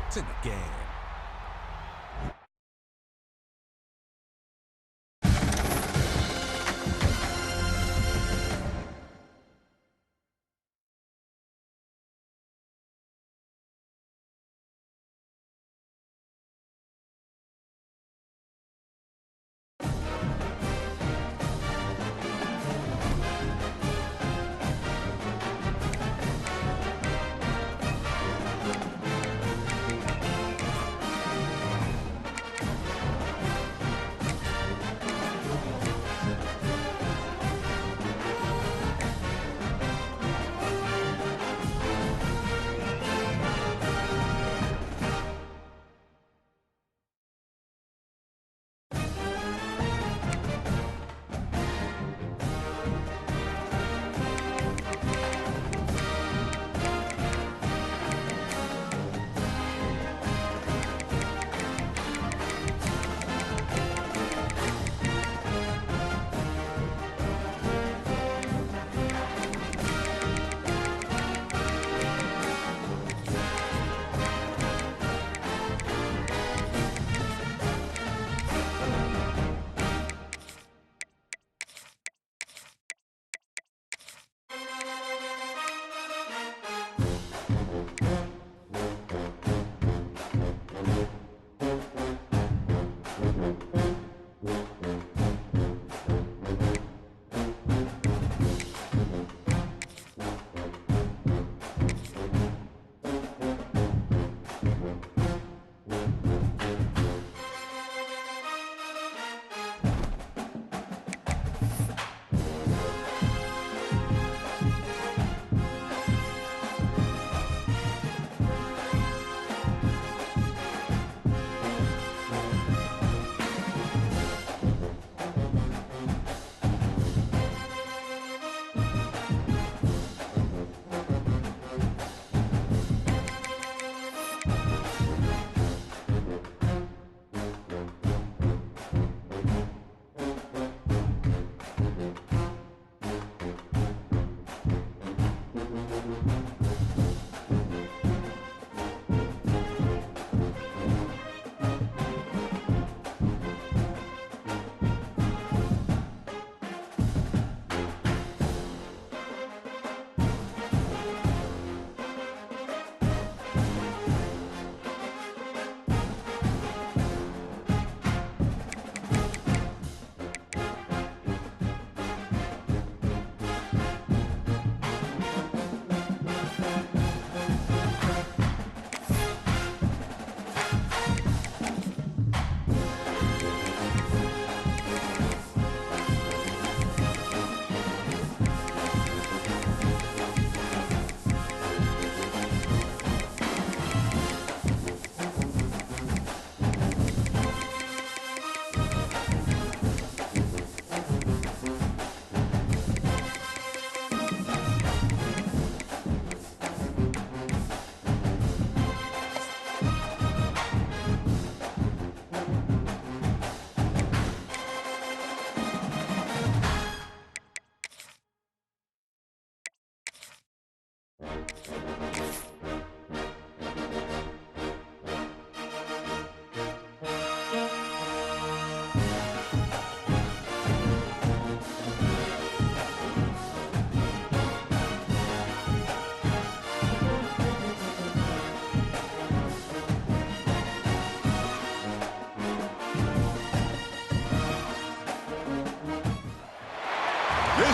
points in the game.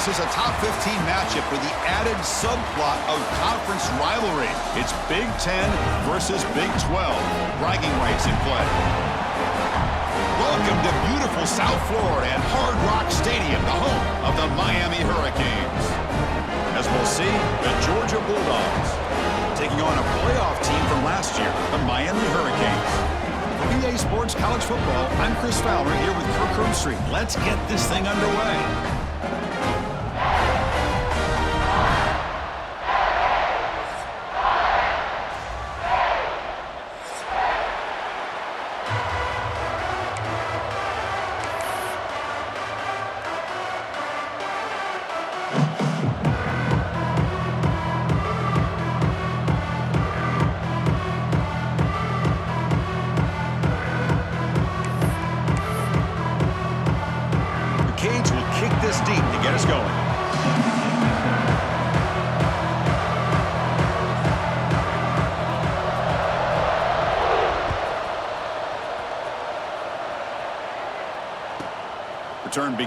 This is a top 15 matchup with the added subplot of conference rivalry. It's Big 10 versus Big 12. Bragging rights in play. Welcome to beautiful South Florida and Hard Rock Stadium, the home of the Miami Hurricanes. As we'll see, the Georgia Bulldogs taking on a playoff team from last year, the Miami Hurricanes. For EA Sports College Football, I'm Chris Fowler here with Kirk Herbstreit. Let's get this thing underway.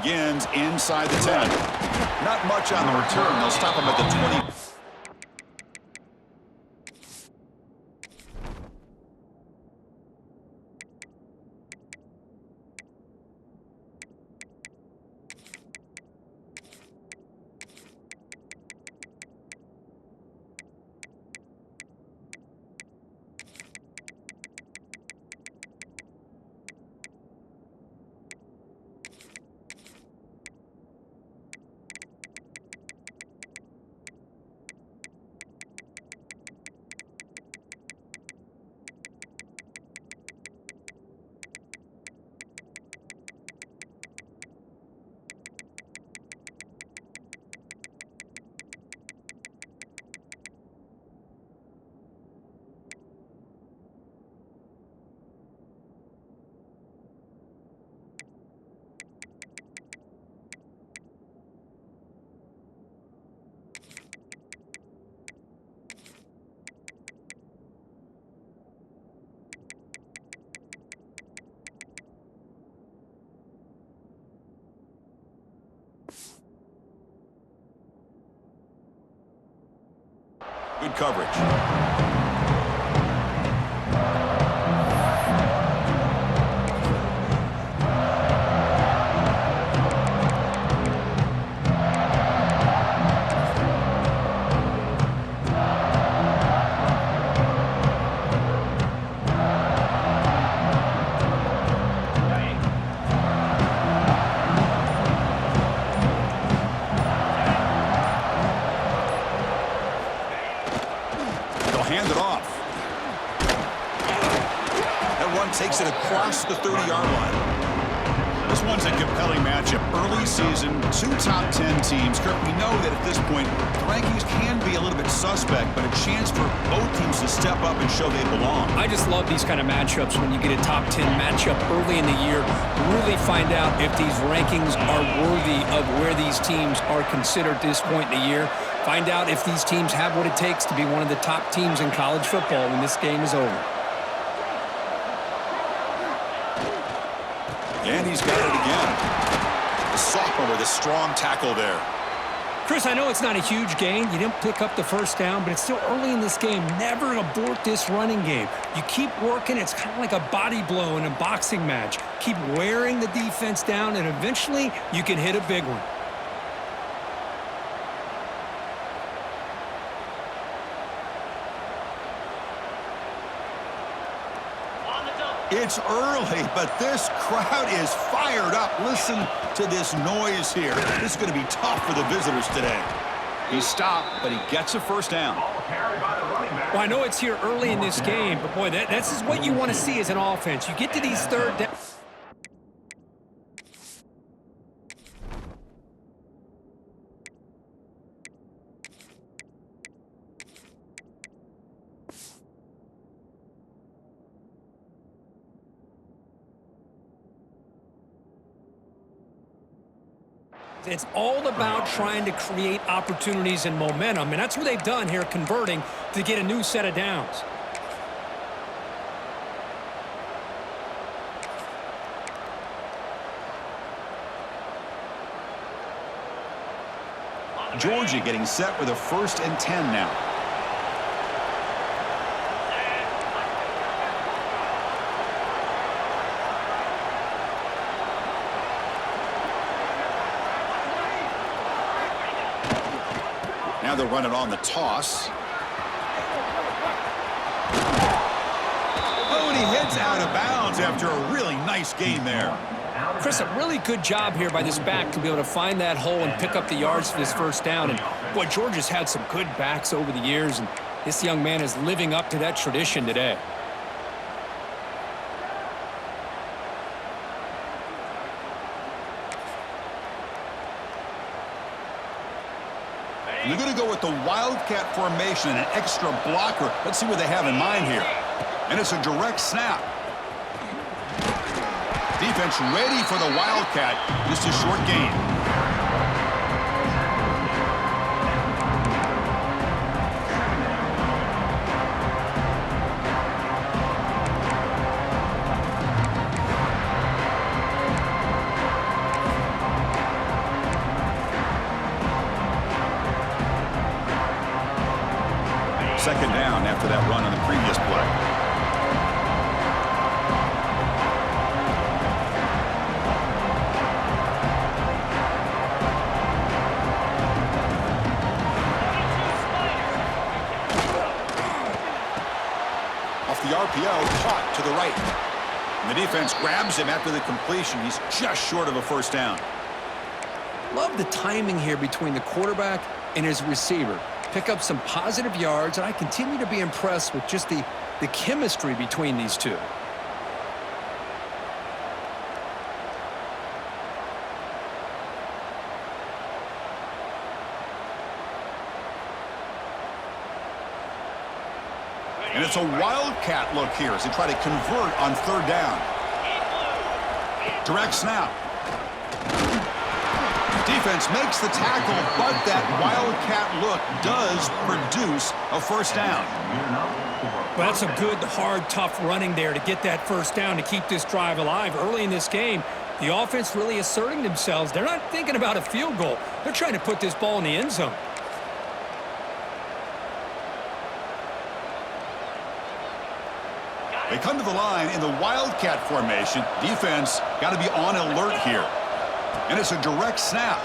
begins inside the 10. Not much on the return. They'll stop him at the 20. Good coverage. Hand it off. That one takes it across the 30-yard line. This one's a compelling matchup. Early season, 2 top 10 teams. Kirk, we know that at this point, the rankings can be a little bit suspect, but a chance for both teams to step up and show they belong. I just love these kind of matchups when you get a top 10 matchup early in the year. Really find out if these rankings are worthy of where these teams are considered at this point in the year. Find out if these teams have what it takes to be one of the top teams in college football when this game is over. And he's got it again. The sophomore with a strong tackle there. Chris, I know it's not a huge gain. You didn't pick up the first down, but it's still early in this game. Never abort this running game. You keep working. It's kind of like a body blow in a boxing match. Keep wearing the defense down, and eventually you can hit a big one. It's early, but this crowd is fired up. Listen to this noise here. This is going to be tough for the visitors today. He stopped, but he gets a first down. Well, I know it's here early in this game, but boy, this is what you want to see as an offense. You get to these third downs. It's all about trying to create opportunities and momentum, and that's what they've done here, converting to get a new set of downs. Georgia getting set with a 1st and 10 now. Now they'll run it on the toss. Oh, and he heads out of bounds after a really nice gain there. Chris, a really good job here by this back to be able to find that hole and pick up the yards for this first down. And, boy, Georgia's had some good backs over the years, and this young man is living up to that tradition today. They're going to go with the Wildcat formation and an extra blocker. Let's see what they have in mind here. And it's a direct snap. Defense ready for the Wildcat. Just a short gain. second down after that run on the previous play. The RPO caught to the right. And the defense grabs him after the completion. He's just short of a first down. Love the timing here between the quarterback and his receiver. Pick up some positive yards, and I continue to be impressed with just the chemistry between these two. And it's a wildcat look here as they try to convert on third down. Direct snap. Defense makes the tackle, but that wildcat look does produce a first down. Well, that's a good, hard, tough running there to get that first down to keep this drive alive. Early in this game, the offense really asserting themselves. They're not thinking about a field goal. They're trying to put this ball in the end zone. They come to the line in the wildcat formation. Defense got to be on alert here. And it's a direct snap.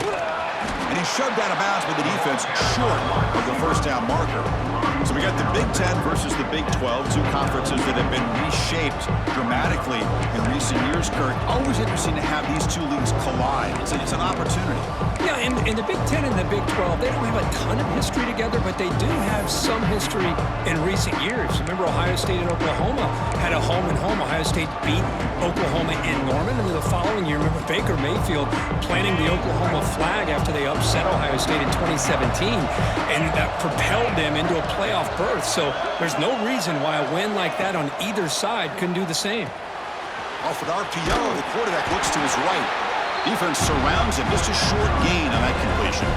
And he's shoved out of bounds by the defense short of the first down marker. So we got the Big Ten versus the Big 12, two conferences that have been reshaped dramatically in recent years, Kirk. Always interesting to have these two leagues collide. It's an opportunity. Yeah, and the Big Ten and the Big 12, they don't have a ton of history together, but they do have some history in recent years. Remember, Ohio State and Oklahoma had a home-and-home. Ohio State beat Oklahoma in Norman, and then the following year, remember Baker Mayfield planting the Oklahoma flag after they upset Ohio State in 2017, and that propelled them into a playoff berth. So there's no reason why a win like that on either side couldn't do the same. Off with RPO, the quarterback looks to his right. Defense surrounds him. Just a short gain on that completion.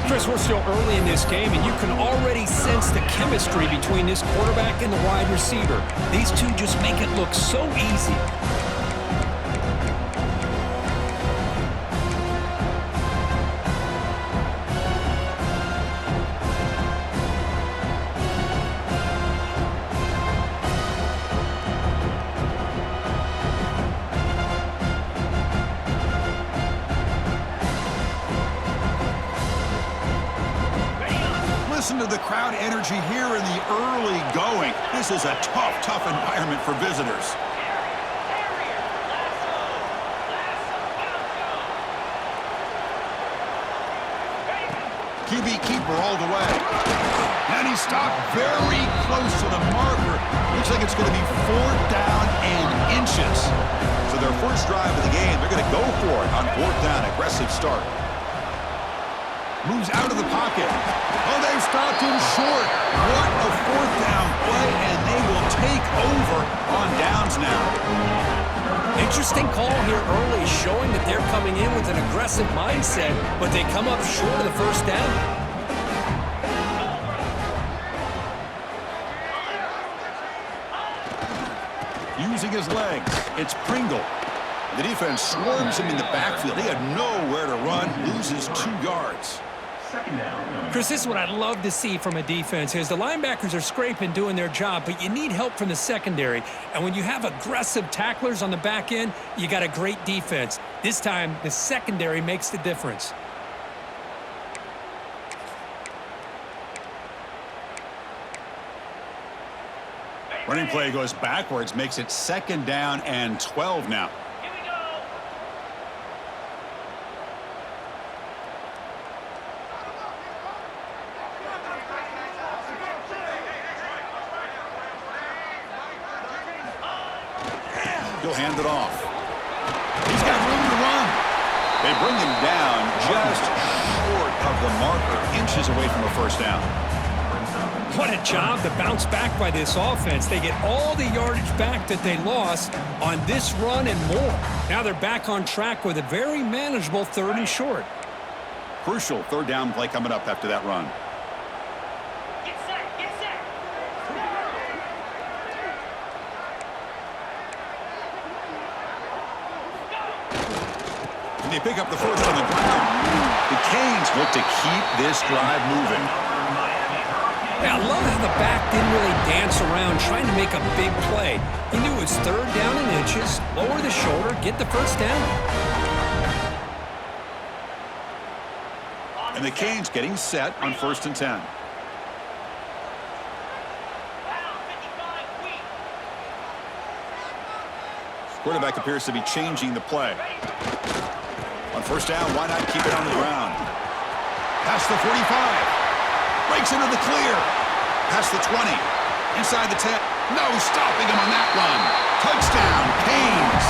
Chris, we're still early in this game, and you can already sense the chemistry between this quarterback and the wide receiver. These two just make it look so easy. Listen to the crowd energy here in the early going. This is a tough environment for visitors. QB keeper all the way. And he stopped very close to the marker. Looks like it's going to be 4th down and inches. So their first drive of the game, they're going to go for it on 4th down. Aggressive start. Moves out of the pocket. Oh, they stopped him short. What a 4th down play, and they will take over on downs now. Interesting call here early, showing that they're coming in with an aggressive mindset, but they come up short of the first down. Using his legs, it's Pringle. The defense swarms him in the backfield. They had nowhere to run, loses 2 yards. Chris, this is what I'd love to see from a defense is the linebackers are scraping, doing their job, but you need help from the secondary. And when you have aggressive tacklers on the back end, you got a great defense. This time, the secondary makes the difference. Running play goes backwards, makes it 2nd down and 12 now. He'll hand it off. He's got room to run. They bring him down just short of the marker, inches away from a first down. What a job to bounce back by this offense. They get all the yardage back that they lost on this run and more. Now they're back on track with a very manageable 3rd and short. Crucial 3rd down play coming up after that run. And they pick up the first on the ground. The Canes look to keep this drive moving. Yeah, I love how the back didn't really dance around trying to make a big play. He knew it was third down in inches, lower the shoulder, get the first down. And the Canes getting set on 1st and 10. Quarterback appears to be changing the play. On 1st down, why not keep it on the ground? Past the 45. Breaks into the clear. Past the 20. Inside the 10. No stopping him on that run. Touchdown, Canes.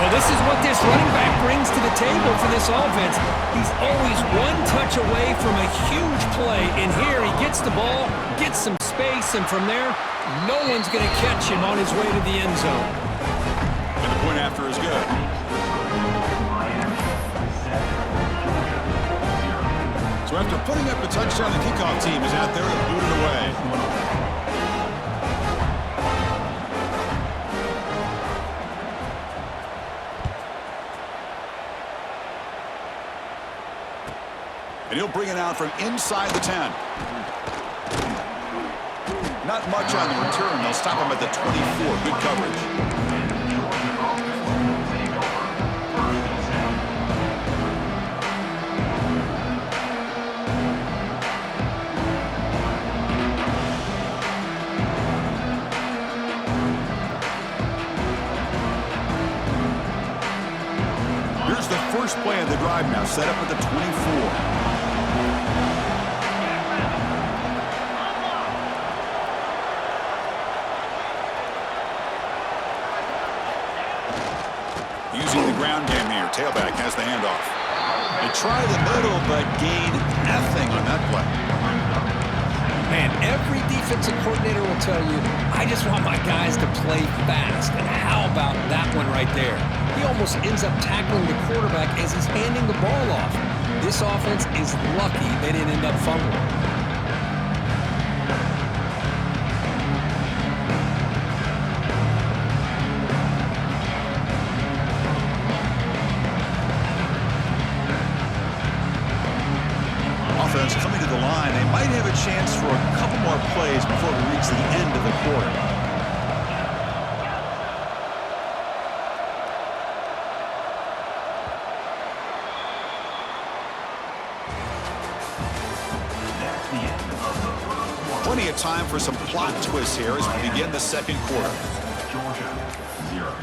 Well, this is what this running back brings to the table for this offense. He's always one touch away from a huge play. And here he gets the ball, gets some space, and from there, no one's going to catch him on his way to the end zone. And the point after is good. So after putting up a touchdown, the kickoff team is out there to boot it away. And he'll bring it out from inside the 10. Not much on the return. They'll stop him at the 24. Good coverage. Here's the first play of the drive now, set up at the 24. Using the ground game here. Tailback has the handoff. They try the middle, but gain nothing on that play. Man, every defensive coordinator will tell you, I just want my guys to play fast. And how about that one right there? He almost ends up tackling the quarterback as he's handing the ball off. This offense is lucky they didn't end up fumbling. Offense coming to the line. They might have a chance for a couple more plays before we reach the end of the quarter. Plenty of time for some plot twists here as we begin the second quarter. Georgia 0.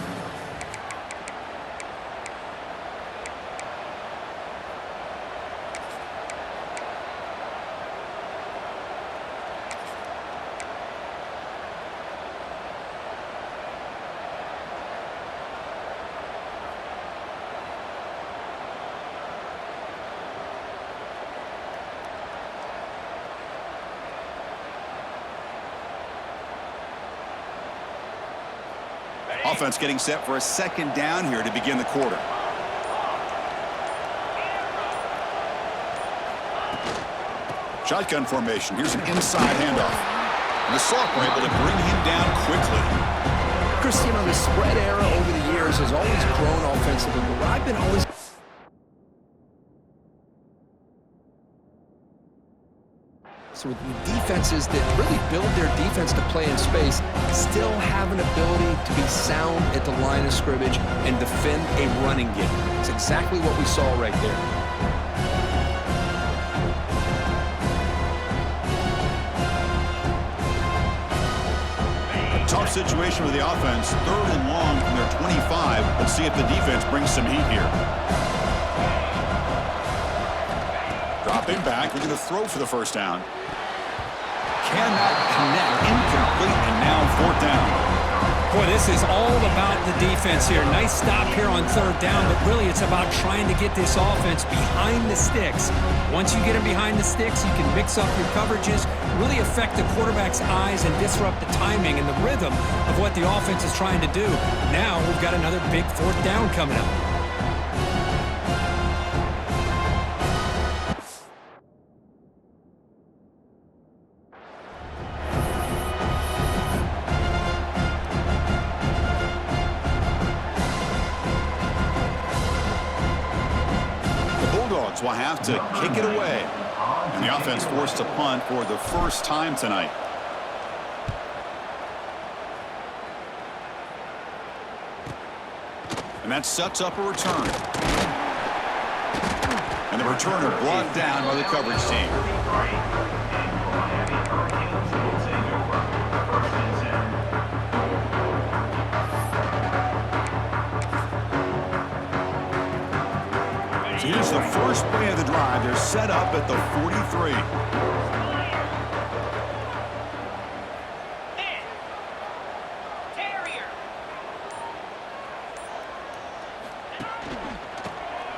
Offense getting set for a second down here to begin the quarter. Shotgun formation. Here's an inside handoff. And the Salk were able to bring him down quickly. Chris, you know, the spread era over the years has always grown offensively, but what I've been always... So with the defenses that really build their defense to play in space still have an ability to be sound at the line of scrimmage and defend a running game. It's exactly what we saw right there. A tough situation with the offense. 3rd and long from their 25. Let's see if the defense brings some heat here. Dropping back, looking to throw for the first down. Cannot connect, incomplete, and now 4th down. Boy, this is all about the defense here. Nice stop here on 3rd down, but really it's about trying to get this offense behind the sticks. Once you get them behind the sticks, you can mix up your coverages, really affect the quarterback's eyes and disrupt the timing and the rhythm of what the offense is trying to do. Now we've got another big 4th down coming up. Bulldogs will have to kick it away. And the offense forced to punt for the first time tonight. And that sets up a return. And the returner brought down by the coverage team. So here's the first play of the drive. They're set up at the 43.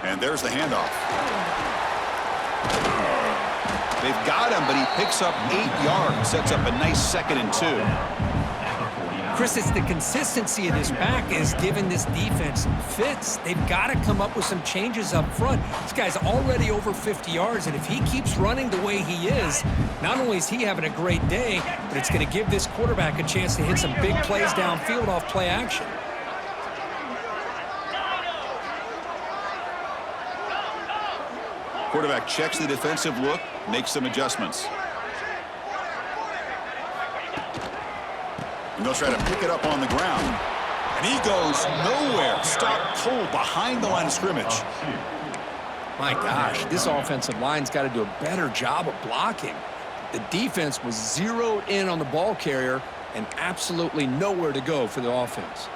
And there's the handoff. They've got him, but he picks up 8 yards, sets up a nice 2nd and 2. Chris, it's the consistency of this back is giving this defense fits. They've got to come up with some changes up front. This guy's already over 50 yards, and if he keeps running the way he is, not only is he having a great day, but it's going to give this quarterback a chance to hit some big plays downfield off play action. Quarterback checks the defensive look, makes some adjustments. And they'll try to pick it up on the ground. And he goes nowhere. Stop cold behind the line of scrimmage. My gosh, this offensive line's got to do a better job of blocking. The defense was zeroed in on the ball carrier and absolutely nowhere to go for the offense.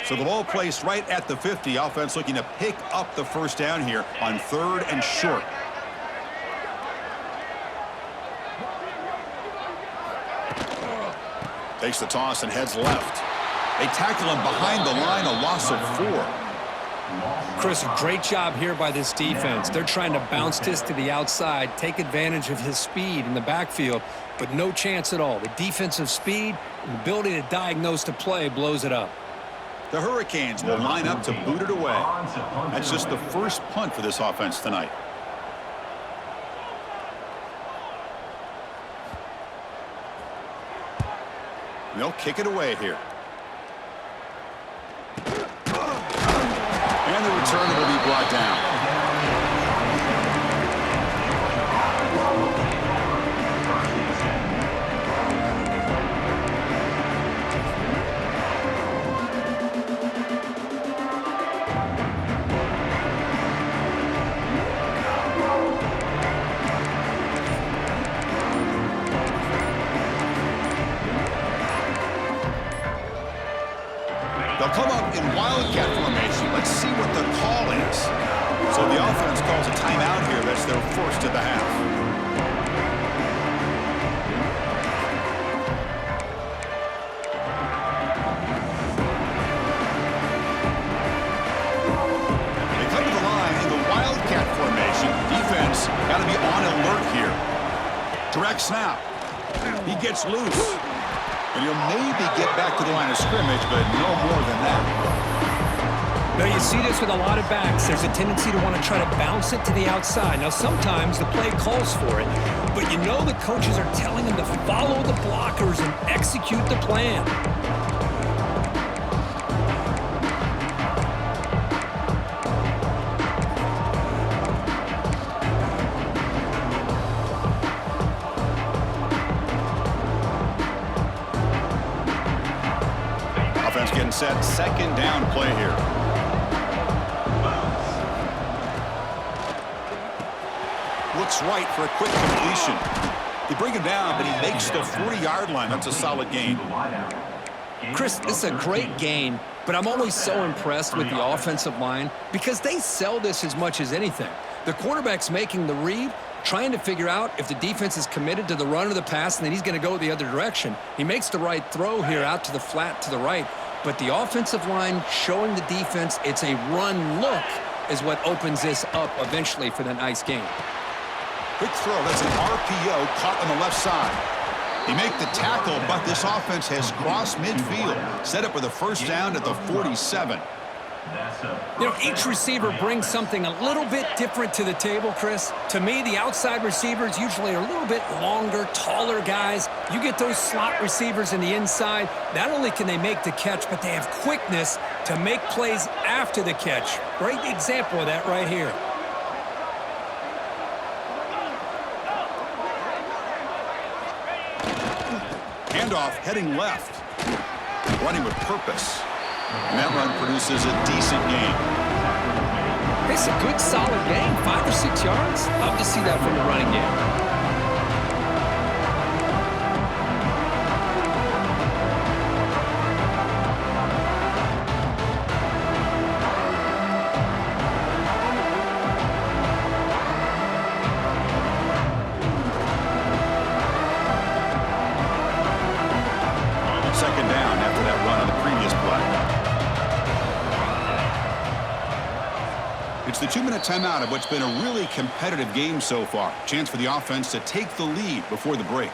So the ball placed right at the 50. Offense looking to pick up the first down here on 3rd and short. Takes the toss and heads left. They tackle him behind the line, a loss of 4. Chris, a great job here by this defense. They're trying to bounce this to the outside, take advantage of his speed in the backfield, but no chance at all. The defensive speed and the ability to diagnose the play blows it up. The Hurricanes will line up to boot it away. That's just the first punt for this offense tonight. And they'll kick it away here. And the return will be brought down. They'll come up in wildcat formation. Let's see what the call is. So the offense calls a timeout here. That's their first of the half. They come to the line in the wildcat formation. Defense got to be on alert here. Direct snap. He gets loose. And he'll maybe get back to the line of scrimmage, but no more than that. Now, you see this with a lot of backs. There's a tendency to want to try to bounce it to the outside. Now, sometimes the play calls for it, but you know the coaches are telling them to follow the blockers and execute the plan. Getting set, 2nd down play here. Looks right for a quick completion. They bring him down, but he makes the 40-yard line. That's a solid gain. Chris, this is a great game, but I'm always so impressed with the offensive line because they sell this as much as anything. The quarterback's making the read, trying to figure out if the defense is committed to the run or the pass, and then he's going to go the other direction. He makes the right throw here out to the flat to the right. But the offensive line showing the defense it's a run look is what opens this up eventually for the nice game. Quick throw. That's an RPO caught on the left side. They make the tackle, but this offense has crossed midfield. Set up with a first down at the 47. That's a Each receiver brings something a little bit different to the table, Chris. To me, the outside receivers usually are a little bit longer, taller guys. You get those slot receivers in the inside, not only can they make the catch, but they have quickness to make plays after the catch. Great example of that right here. Handoff heading left. Running with purpose. And that run produces a decent gain. It's a good, solid game, 5 or 6 yards. Love to see that from the running game. Second down after that run on the previous play. It's the 2-minute timeout of what's been a really competitive game so far. Chance for the offense to take the lead before the break.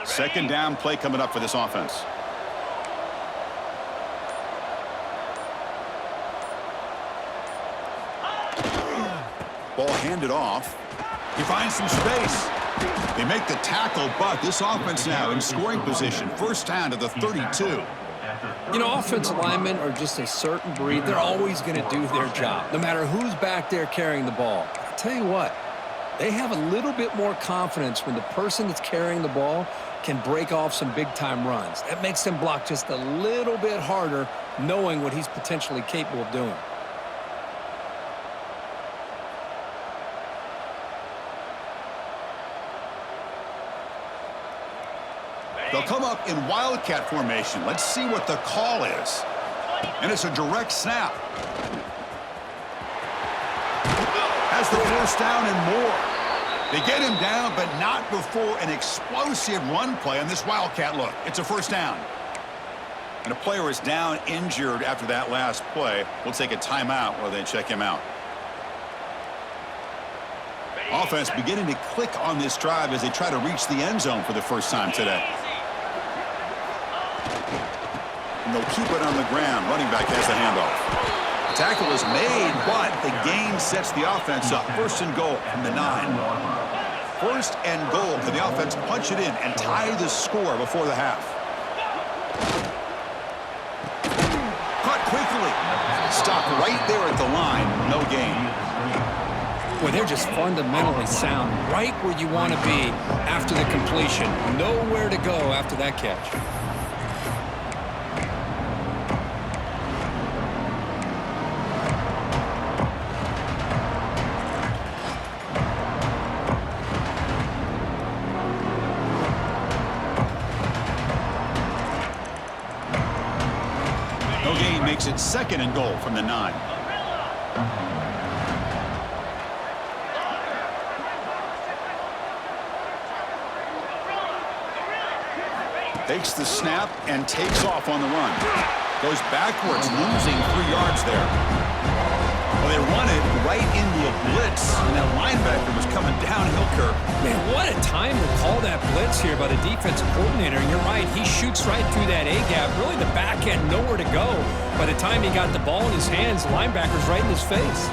Second down play coming up for this offense. Ball handed off. He finds some space. They make the tackle, but this offense now in scoring position. First down to the 32. Offensive linemen are just a certain breed. They're always going to do their job, no matter who's back there carrying the ball. I'll tell you what, they have a little bit more confidence when the person that's carrying the ball can break off some big-time runs. That makes them block just a little bit harder, knowing what he's potentially capable of doing. They'll come up in wildcat formation. Let's see what the call is. And it's a direct snap. Has the first down and more. They get him down, but not before an explosive run play on this wildcat look. It's a first down. And a player is down injured after that last play. We'll take a timeout while they check him out. Offense beginning to click on this drive as they try to reach the end zone for the first time today. And they'll keep it on the ground. Running back has the handoff. Tackle is made, but the gain sets the offense up. First and goal from the 9. First and goal. Can the offense punch it in and tie the score before the half? Caught quickly. Stopped right there at the line. No gain. Well, they're just fundamentally sound, right where you want to be after the completion. Nowhere to go after that catch. Makes it second and goal from the 9. Takes the snap and takes off on the run. Goes backwards, losing 3 yards there. Well, they run it right into a blitz, and that linebacker was coming downhill, Kirk. Man, what a time to call that blitz here by the defensive coordinator. And you're right, he shoots right through that A-gap. Really, the back had nowhere to go. By the time he got the ball in his hands, the linebacker's right in his face.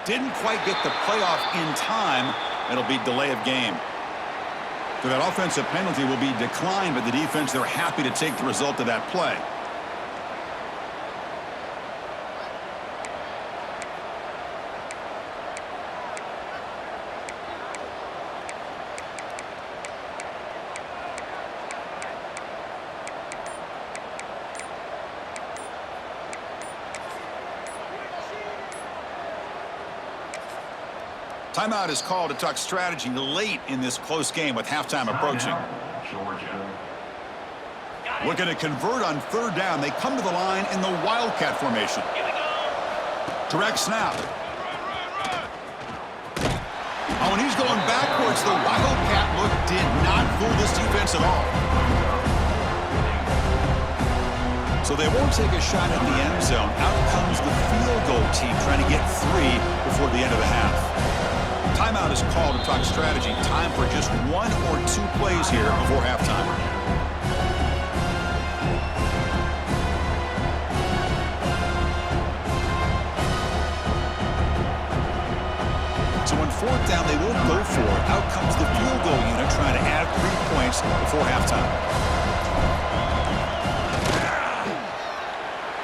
Didn't quite get the playoff in time. It'll be delay of game. So that offensive penalty will be declined, but the defense, they're happy to take the result of that play. Timeout is called to talk strategy late in this close game with halftime approaching. Georgia. Looking to convert on third down. They come to the line in the Wildcat formation. Direct snap. Oh, and he's going backwards. The Wildcat look did not fool this defense at all. So they won't take a shot at the end zone. Out comes the field goal team trying to get 3 before the end of the half. Timeout is called to talk strategy. Time for just 1 or 2 plays here before halftime. So on fourth down, they won't go for it. Out comes the field goal unit trying to add 3 points before halftime.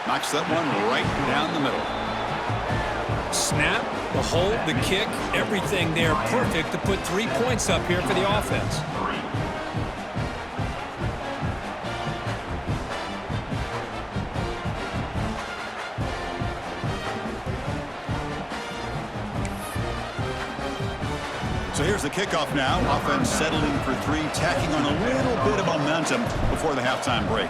Knocks that one right down the middle. Snap, the hold, the kick, everything there perfect to put 3 points up here for the offense. So here's the kickoff now. Offense settling for 3, tacking on a little bit of momentum before the halftime break.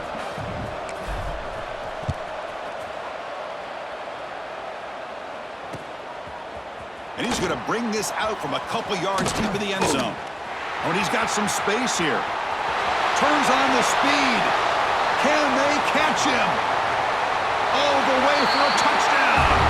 And he's going to bring this out from a couple yards deep in the end zone. Oh, and he's got some space here. Turns on the speed. Can they catch him? All the way for a touchdown.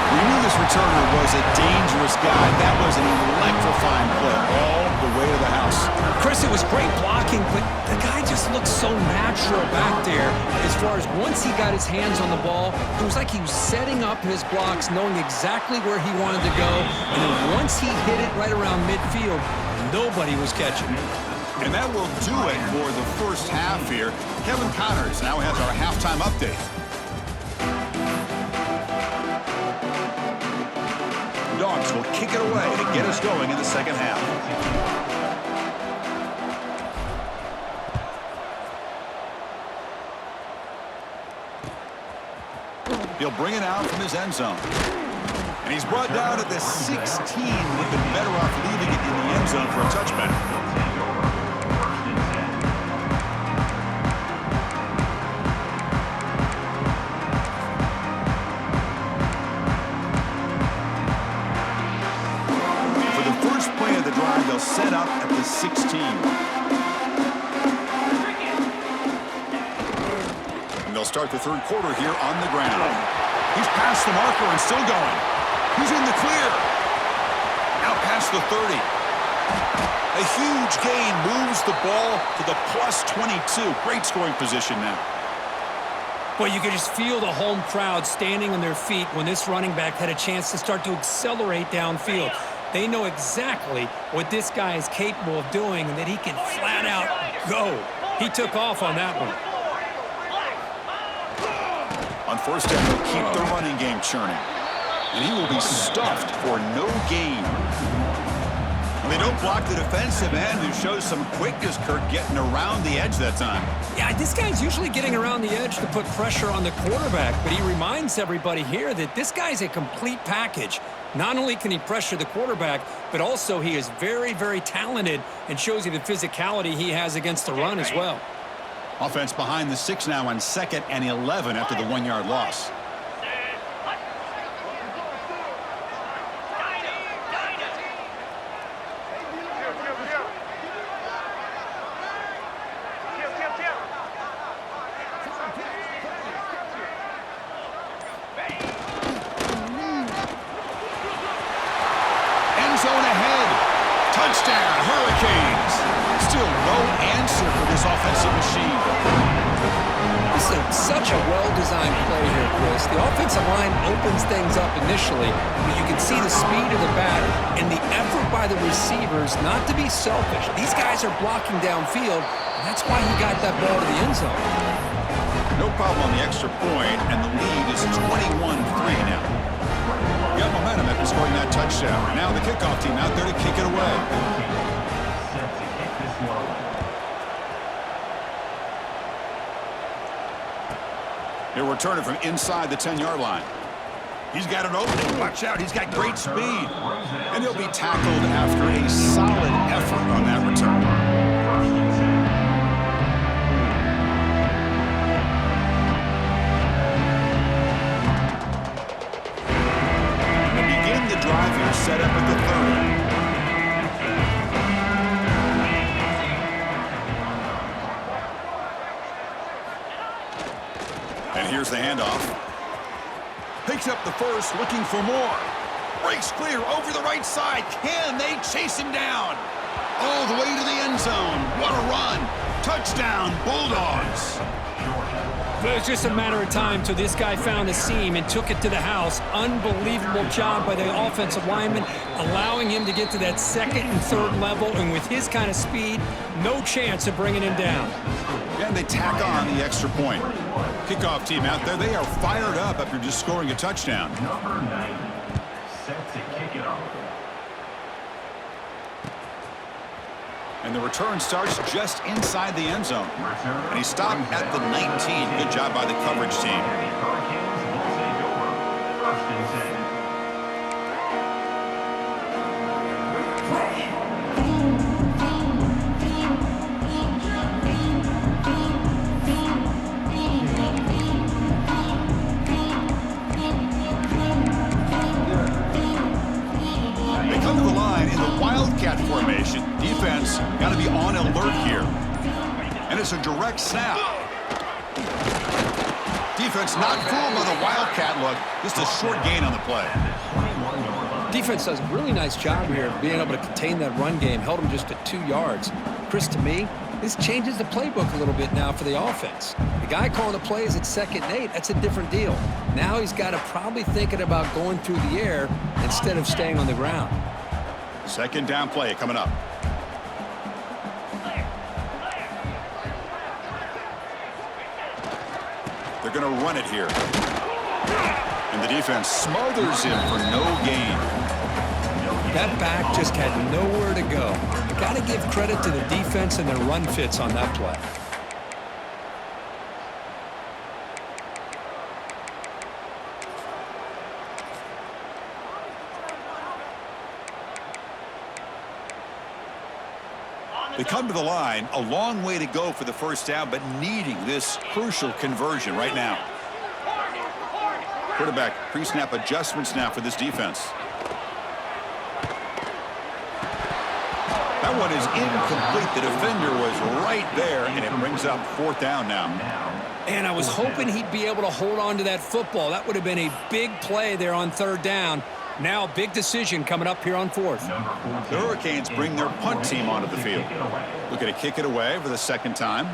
We knew this returner was a dangerous guy. That was an electrifying play all the way to the house. Chris, it was great blocking, but the guy just looked so natural back there. As far as once he got his hands on the ball, it was like he was setting up his blocks, knowing exactly where he wanted to go. And then once he hit it right around midfield, nobody was catching it. And that will do it for the first half here. Kevin Connors now has our halftime update. Dogs will kick it away to get us going in the second half. He'll bring it out from his end zone. And he's brought down at the 16. Would have been better off leaving it in the end zone for a touchback. They'll set up at the 16. And they'll start the third quarter here on the ground. He's past the marker and still going. He's in the clear. Now past the 30. A huge gain moves the ball to the plus 22. Great scoring position now. Well, you could just feel the home crowd standing on their feet when this running back had a chance to start to accelerate downfield. They know exactly what this guy is capable of doing and that he can flat out go. He took off on that one. On first down, they'll keep the running game churning. And he will be stuffed for no gain. And they don't block the defensive end, who shows some quickness, Kirk, getting around the edge that time. Yeah, this guy's usually getting around the edge to put pressure on the quarterback, but he reminds everybody here that this guy's a complete package. Not only can he pressure the quarterback, but also he is very, very talented and shows you the physicality he has against the run as well. Offense behind the 6 now on 2nd and 11 after the 1-yard loss. Zone ahead. Touchdown, Hurricanes. Still no answer for this offensive machine. This is such a well-designed play here, Chris. The offensive line opens things up initially, but you can see the speed of the back and the effort by the receivers not to be selfish. These guys are blocking downfield, and that's why he got that ball to the end zone. No problem on the extra point, and the lead is 21-3 now. Got momentum after scoring that touchdown. Now the kickoff team out there to kick it away. He'll return it from inside the 10-yard line. He's got an opening. Watch out. He's got great speed. And he'll be tackled after a solid effort on that return. And begin the drive here, set up at the 30. And here's the handoff. Picks up the first, looking for more. Breaks clear over the right side. Can they chase him down? All the way to the end zone. What a run. Touchdown, Bulldogs. Well, it was just a matter of time till this guy found a seam and took it to the house. Unbelievable job by the offensive lineman, allowing him to get to that second and third level. And with his kind of speed, no chance of bringing him down. And they tack on the extra point. Kickoff team out there, they are fired up after just scoring a touchdown. Number 9, set to kick it off. And the return starts just inside the end zone. And he stopped at the 19. Good job by the coverage team. Hurricanes will take over. First and 10. Wildcat formation. Defense got to be on alert here. And it's a direct snap. Defense not fooled by the Wildcat look. Just a short gain on the play. Defense does a really nice job here of being able to contain that run game. Held him just at 2 yards. Chris, to me, this changes the playbook a little bit now for the offense. The guy calling the plays at 2nd and 8, that's a different deal. Now he's got to probably thinking about going through the air instead of staying on the ground. Second down play coming up. They're going to run it here. And the defense smothers him for no gain. That back just had nowhere to go. You got to give credit to the defense and their run fits on that play. They come to the line, a long way to go for the first down, but needing this crucial conversion right now. Quarterback pre-snap adjustments now for this defense. That one is incomplete. The defender was right there, and it brings up 4th down now. And I was hoping he'd be able to hold on to that football. That would have been a big play there on 3rd down. Now a big decision coming up here on 4th. The Hurricanes bring their punt team onto the field. Looking to kick it away for the 2nd time.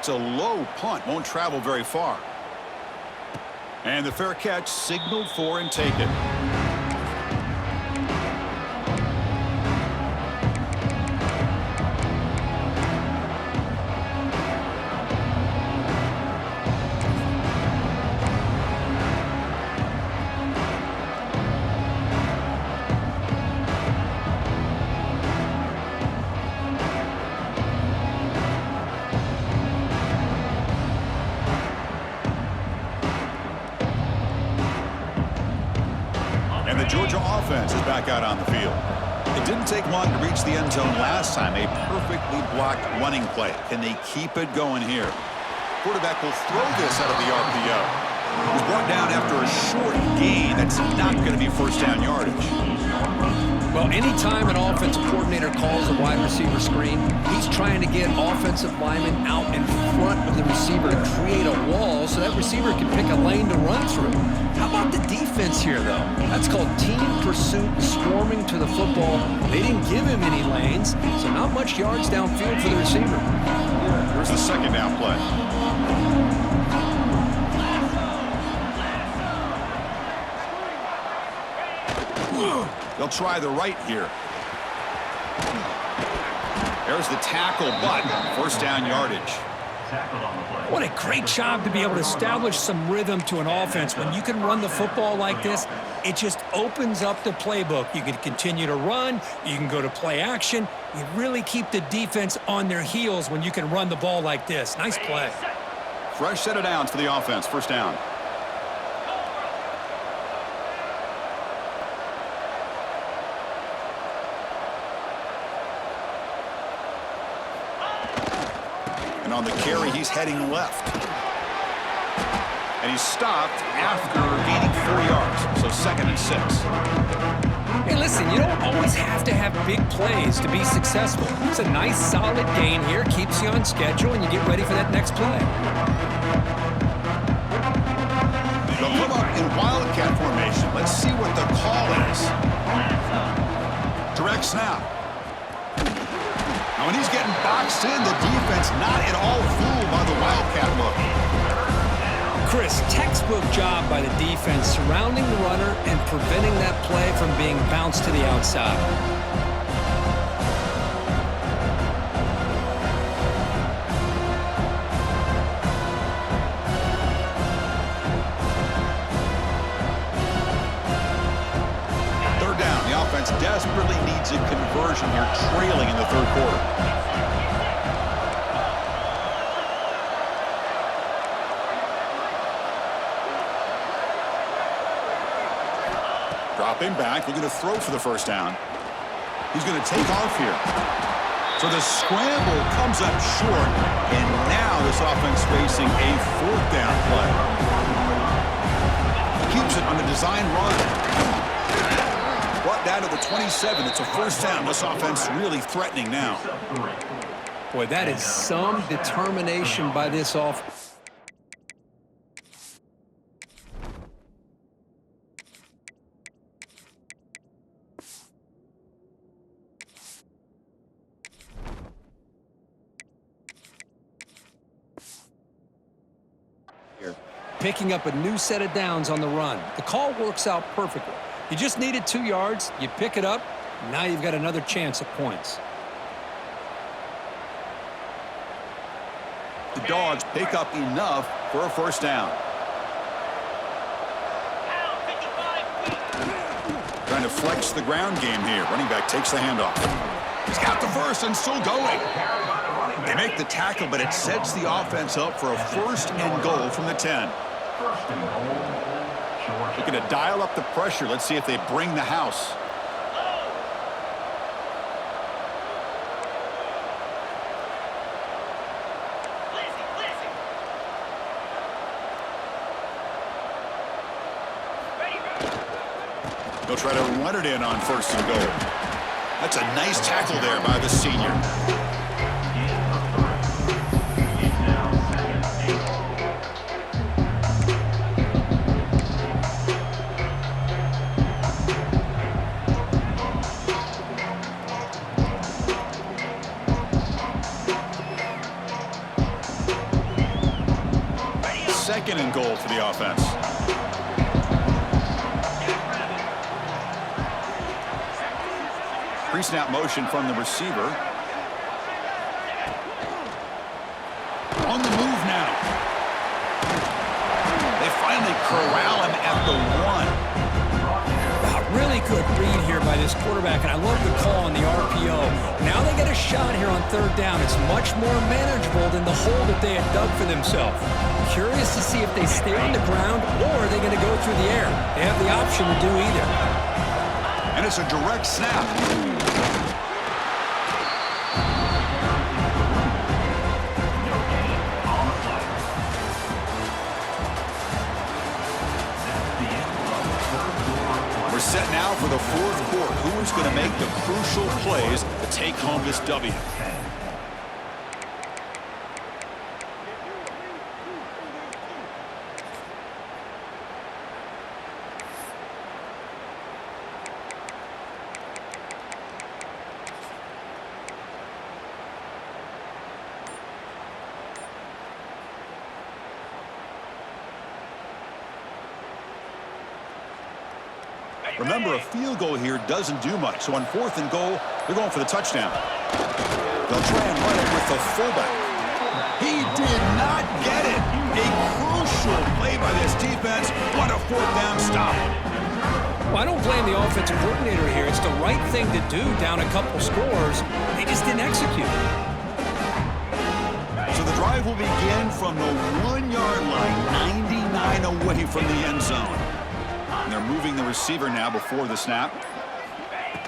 It's a low punt, won't travel very far. And the fair catch signaled for and taken. And the Georgia offense is back out on the field. It didn't take long to reach the end zone last time. A perfectly blocked running play. Can they keep it going here? Quarterback will throw this out of the RPO. It was brought down after a short gain. That's not going to be first down yardage. Well, anytime an offensive coordinator calls a wide receiver screen, he's trying to get offensive linemen out in front of the receiver to create a wall so that receiver can pick a lane to run through. How about the defense here, though? That's called team pursuit, swarming to the football. They didn't give him any lanes, so not much yards downfield for the receiver. Here's the 2nd down play. They'll try the right here. There's the tackle, but first down yardage. What a great job to be able to establish some rhythm to an offense. When you can run the football like this, it just opens up the playbook. You can continue to run. You can go to play action. You really keep the defense on their heels when you can run the ball like this. Nice play. Fresh set of downs for the offense. First down. And on the carry, he's heading left. And he's stopped after gaining 4 yards. So 2nd and 6. Hey, listen, you don't always have to have big plays to be successful. It's a nice, solid gain here. Keeps you on schedule, and you get ready for that next play. They'll come up in wildcat formation. Let's see what the call is. Direct snap. Now, when he's getting boxed in, the defense not at all fooled by the wildcat look. Chris, textbook job by the defense surrounding the runner and preventing that play from being bounced to the outside. Third down. The offense desperately needs a conversion here, trailing in the third quarter. Dropping back, looking to throw for the first down. He's going to take off here. So the scramble comes up short, and now this offense facing a 4th down play. Keeps it on the design run. Brought down to the 27. It's a first down. This offense really threatening now. Boy, that is some determination by this offense. Picking up a new set of downs on the run. The call works out perfectly. You just needed 2 yards, you pick it up, now you've got another chance at points. The Dogs pick up enough for a first down. Trying to flex the ground game here. Running back takes the handoff. He's got the first and still going. They make the tackle, but it sets the offense up for a 1st and goal from the 10. Looking to dial up the pressure. Let's see if they bring the house. They'll try to run it in on 1st and goal. That's a nice tackle there by the senior. Second and goal for the offense. Pre-snap motion from the receiver. On the move now. They finally corral him at the 1. Wow, really good read here by this quarterback, and I love the call on the RPO. Now they get a shot here on 3rd down. It's much more manageable than the hole that they had dug for themselves. Curious to see if they stay on the ground or are they going to go through the air. They have the option to do either. And it's a direct snap. We're set now for the 4th quarter. Who is going to make the crucial plays to take home this W? Remember, a field goal here doesn't do much. So on 4th and goal, they're going for the touchdown. They'll try and run it with the fullback. He did not get it. A crucial play by this defense. What a 4th down stop. Well, I don't blame the offensive coordinator here. It's the right thing to do down a couple scores. They just didn't execute. So the drive will begin from the 1-yard line, 99 away from the end zone. And they're moving the receiver now before the snap.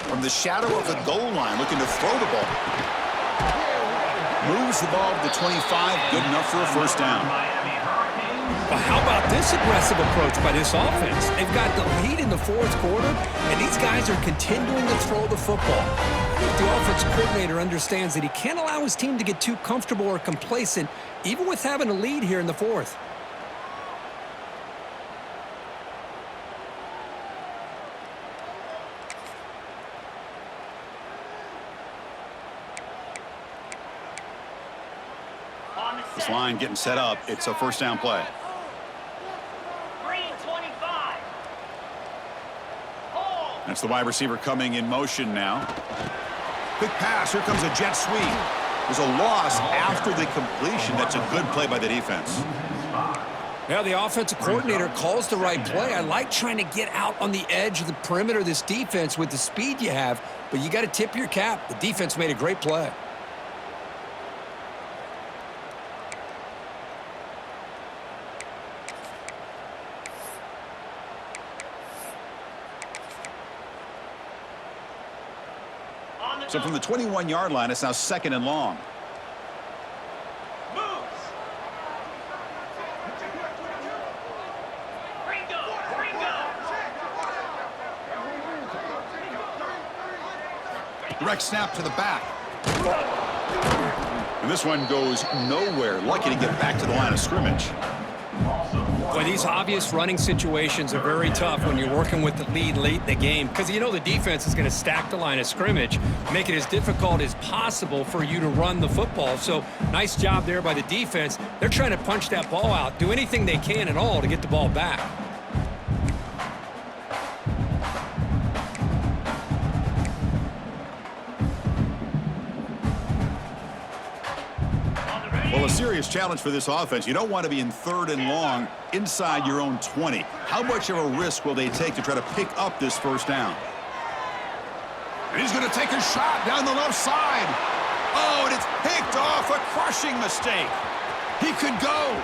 From the shadow of the goal line, looking to throw the ball. Moves the ball to the 25, good enough for a first down. Well, how about this aggressive approach by this offense? They've got the lead in the fourth quarter, and these guys are continuing to throw the football. I think the offensive coordinator understands that he can't allow his team to get too comfortable or complacent, even with having a lead here in the fourth. This line getting set up. It's a first down play. That's the wide receiver coming in motion now. Quick pass. Here comes a jet sweep. There's a loss after the completion. That's a good play by the defense. Now the offensive coordinator calls the right play. I like trying to get out on the edge of the perimeter of this defense with the speed you have, but you got to tip your cap. The defense made a great play. So from the 21-yard line, it's now second and long. Direct snap to the back. And this one goes nowhere. Lucky to get back to the line of scrimmage. Boy, these obvious running situations are very tough when you're working with the lead late in the game because you know the defense is going to stack the line of scrimmage, make it as difficult as possible for you to run the football. So nice job there by the defense. They're trying to punch that ball out, do anything they can at all to get the ball back. Well, a serious challenge for this offense. You don't want to be in third and long inside your own 20. How much of a risk will they take to try to pick up this first down? And he's going to take a shot down the left side. Oh, and it's picked off. A crushing mistake. He could go.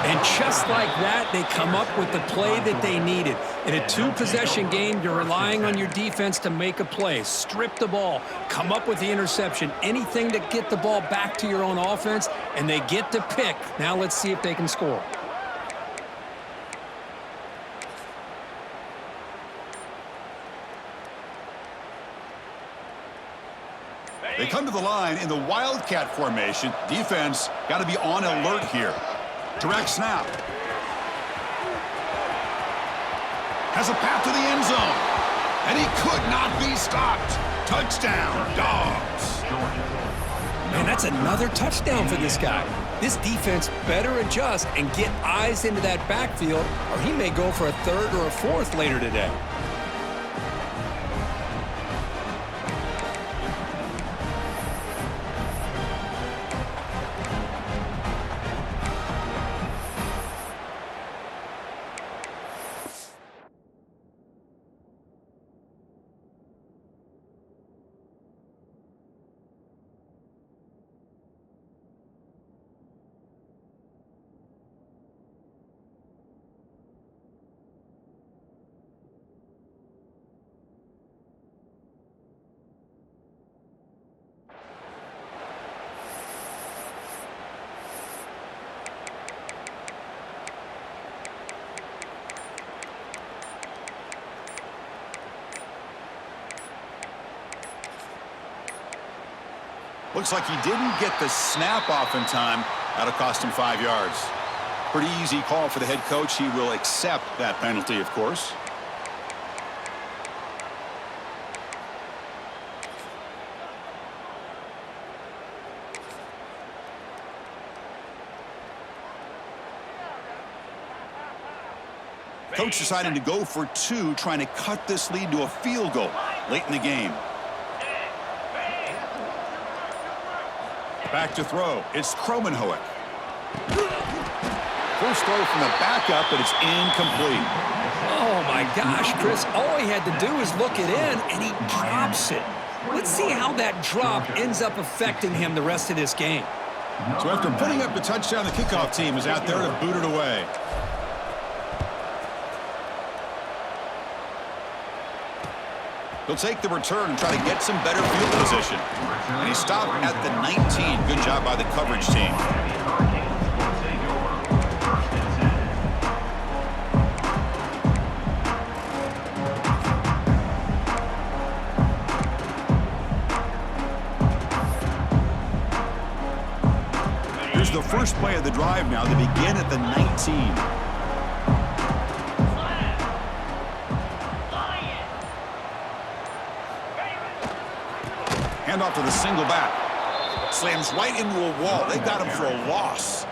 And just like that, they come up with the play that they needed. In a two-possession game, you're relying on your defense to make a play. Strip the ball, come up with the interception, anything to get the ball back to your own offense, and they get to pick. Now let's see if they can score. They come to the line in the Wildcat formation. Defense got to be on alert here. Direct snap. Has a path to the end zone. And he could not be stopped. Touchdown, Dogs. Man, that's another touchdown for this guy. This defense better adjust and get eyes into that backfield, or he may go for a third or a fourth later today. Looks like he didn't get the snap off in time. That'll cost him 5 yards. Pretty easy call for the head coach. He will accept that penalty, of course. Coach deciding to go for two, trying to cut this lead to a field goal late in the game. Back to throw. It's Kromenhoek. First throw from the backup, but it's incomplete. Oh, my gosh, Chris. All he had to do is look it in, and he drops it. Let's see how that drop ends up affecting him the rest of this game. So after putting up the touchdown, the kickoff team is out there to boot it away. He'll take the return and try to get some better field position. And he stopped at the 19. Good job by the coverage team. Here's the first play of the drive now. They begin at the 19. Hand off to the single back. Slams right into a wall. They got him for a loss.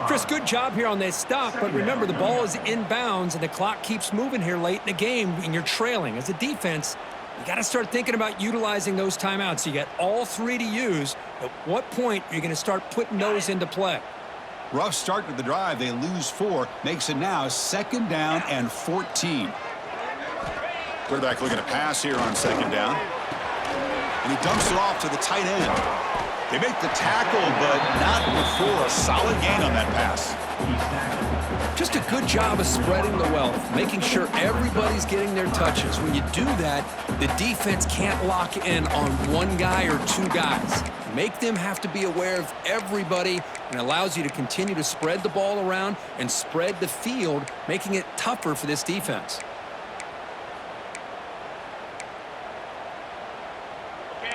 Chris, good job here on that stop, but remember the ball is inbounds and the clock keeps moving here late in the game and you're trailing. As a defense, you got to start thinking about utilizing those timeouts. You got all three to use. At what point are you going to start putting those into play? Rough start to the drive. They lose 4. Makes it now 2nd down and 14. Quarterback looking to pass here on 2nd down. And he dumps it off to the tight end. They make the tackle, but not before a solid gain on that pass. Just a good job of spreading the wealth, making sure everybody's getting their touches. When you do that, the defense can't lock in on one guy or two guys. Make them have to be aware of everybody, and allows you to continue to spread the ball around and spread the field, making it tougher for this defense.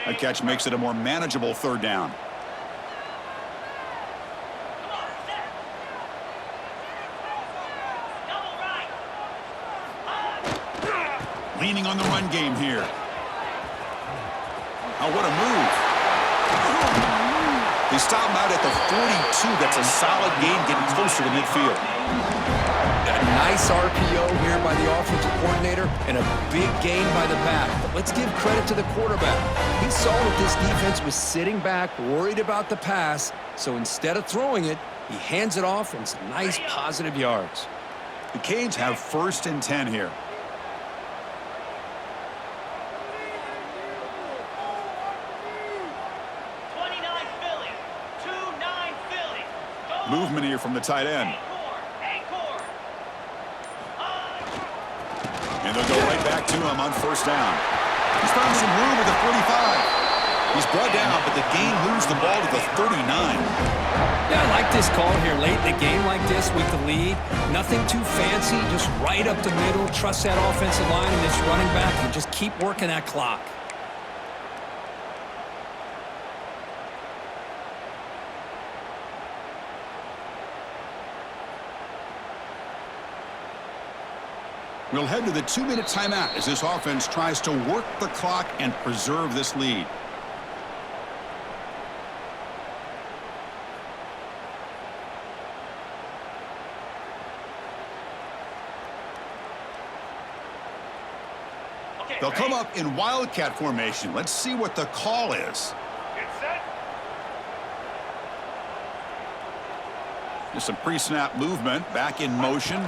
That catch makes it a more manageable 3rd down. Leaning on the run game here. Oh, what a move. They stop him out at the 42. That's a solid gain, getting closer to midfield. A nice RPO here by the offensive coordinator and a big gain by the back. But let's give credit to the quarterback. He saw that this defense was sitting back, worried about the pass, so instead of throwing it, he hands it off and some nice positive yards. The Canes have 1st and 10 here. Movement here from the tight end. And they'll go right back to him on 1st down. He's found some room at the 45. He's brought down, but the gain moves the ball to the 39. Yeah, I like this call here late in the game like this with the lead. Nothing too fancy, just right up the middle. Trust that offensive line and this running back and just keep working that clock. We'll head to the 2-minute timeout as this offense tries to work the clock and preserve this lead. They'll come up in wildcat formation. Let's see what the call is. Just some pre-snap movement, back in motion,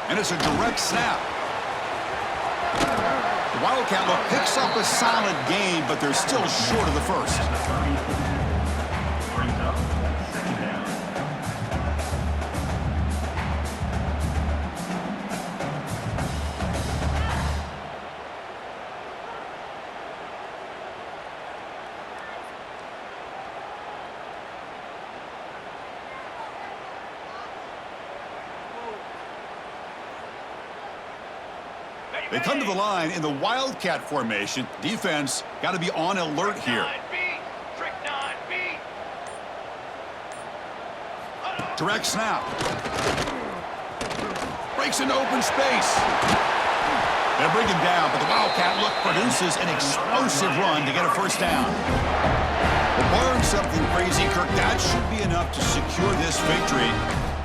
and it's a direct snap. The Wildcat look picks up a solid gain, but they're still short of the first. Brings up 2nd down. They come to the line in the Wildcat formation. Defense got to be on alert here. Direct snap. Breaks into open space. They'll bring him down, but the Wildcat look produces an explosive run to get a 1st down. Well, barring something crazy, Kirk, that should be enough to secure this victory.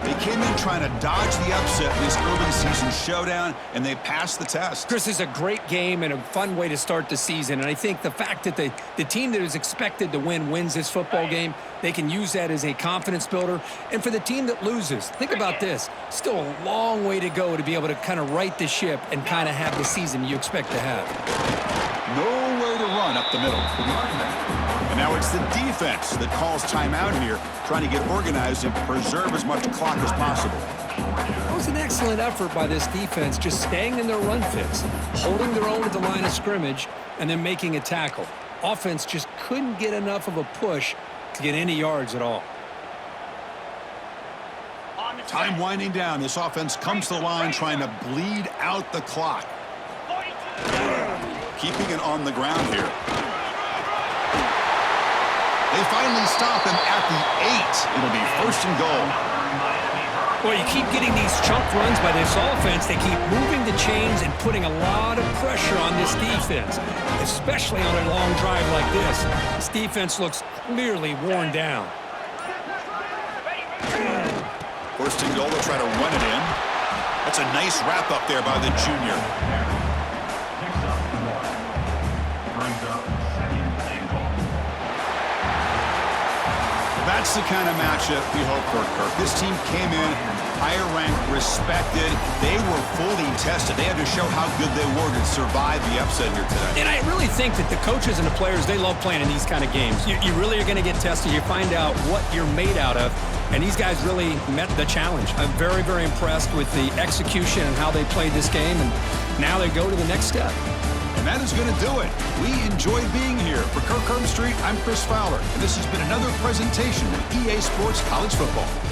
They came in trying to dodge the upset in this early season showdown, and they passed the test. Chris, is a great game and a fun way to start the season. And I think the fact that the team that is expected to win wins this football game, they can use that as a confidence builder. And for the team that loses, think about this. Still a long way to go to be able to kind of right the ship and kind of have the season you expect to have. No way to run up the middle. And now it's the defense that calls timeout here, trying to get organized and preserve as much clock as possible. That was an excellent effort by this defense, just staying in their run fits, holding their own at the line of scrimmage, and then making a tackle. Offense just couldn't get enough of a push to get any yards at all. Time winding down. This offense comes to the line trying to bleed out the clock. Keeping it on the ground here. They finally stop him at the 8. It'll be 1st and goal. Well, you keep getting these chunk runs by this offense. They keep moving the chains and putting a lot of pressure on this defense, especially on a long drive like this. This defense looks clearly worn down. 1st and goal, they'll try to run it in. That's a nice wrap up there by the junior. Brings up 2nd and goal. That's the kind of matchup we hope for, Kirk. This team came in higher ranked, respected. They were fully tested. They had to show how good they were to survive the upset here today. And I really think that the coaches and the players, they love playing in these kind of games. You really are going to get tested. You find out what you're made out of. And these guys really met the challenge. I'm very, very impressed with the execution and how they played this game. And now they go to the next step. And that is going to do it. We enjoyed being here. For Kirk Herbstreit, I'm Chris Fowler. And this has been another presentation of EA Sports College Football.